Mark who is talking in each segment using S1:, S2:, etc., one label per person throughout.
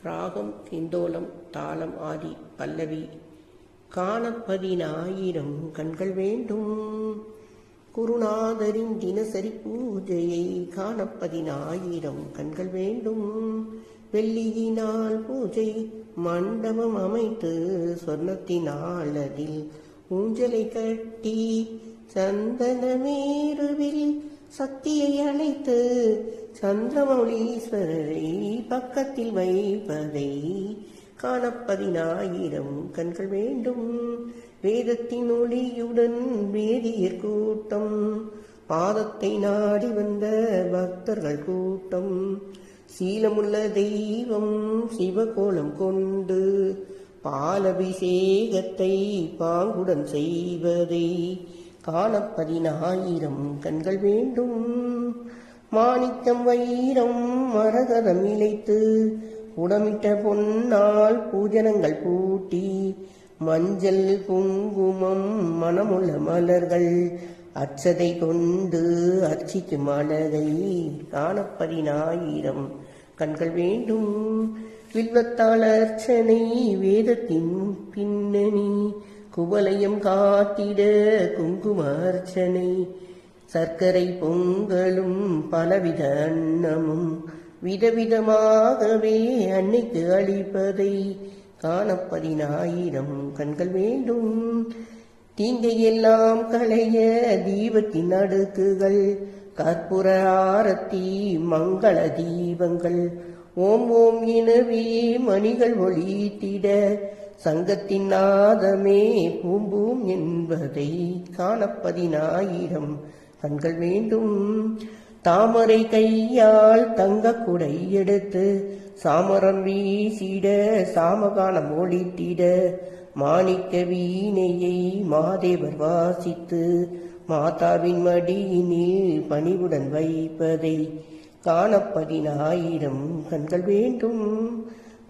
S1: ராகம் இந்தோலம் தாளம் ஆதி பல்லவி. காண 10,000 கண்கள் வேண்டும். குருநாதரின் தினசரி பூஜையை காண 10,000 கண்கள் வேண்டும். வெள்ளியினால் பூஜை மண்டபம் அமைத்து சொர்ணத்தினால் அதில் ஊஞ்சலை கட்டி சந்தனமேருவில் சக்தியை அழைத்து சந்திரமௌலீஸ்வரரை பக்கத்தில் வைப்பதை காண 10,000 கண்கள் வேண்டும். வேதத்தின் ஒளியுடன் வேதியர் கூட்டம், பாதத்தை நாடி வந்த பக்தர்கள் கூட்டம், சீலமுள்ள தெய்வம் சிவகோலம் கொண்டு பாலபிஷேகத்தை பாங்குடன் செய்வதை காண 10,000 கண்கள் வேண்டும். மாணிக்கம் வைரம் மரகதம் இழைத்து உடமிட்ட பொன்னால் பூஜனங்கள் பூட்டி, மஞ்சள் குங்குமம் மனமுள்ள மலர்கள் அச்சதை கொண்டு அர்ச்சிக்கும் அழகை காண 10,000 கண்கள் வேண்டும். வில்வத்தால் அர்ச்சனை வேதத்தின் பின்னணி, குவலயம் காத்திட குங்கும அர்ச்சனை, சர்க்கரை பொங்கலும் பலவித அன்னமும் விதவிதமாகவே அன்னைக்கு அளிப்பதை காண 10,000 கண்கள் வேண்டும். தீங்கையெல்லாம் களைய தீபத்தின் அடுக்குகள், கற்பூர ஆரத்தி மங்கள தீபங்கள், ஓம் ஓம் எனவே மணிகள் ஒளித்திட சங்கத்தின் நாதமே பூம்பூம் என்பதை காண 10,000 கண்கள் வேண்டும். தாமரை கையால் தங்க குடை எடுத்து சாமரம் வீசிட சாமகானம் ஒளித்திட, மாணிக்க வீணையை மாதேவர் வாசித்து மாதாவின் மடியினில் பணிவுடன் வைப்பதை காண 10,000 கண்கள் வேண்டும்.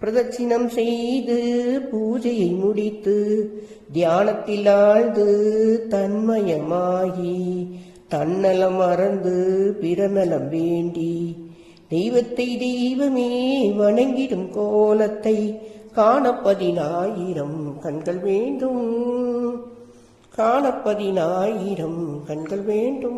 S1: பிரதட்சிணம் செய்து பூஜையை முடித்து தியானத்தில் ஆழ்ந்து தன்மயமாகி தன்னலம் மறந்து பிறநலம் வேண்டி தெய்வத்தை தெய்வமே வணங்கிடும் கோலத்தை காண 10,000 கண்கள் வேண்டும். காண 10,000 கண்கள் வேண்டும்.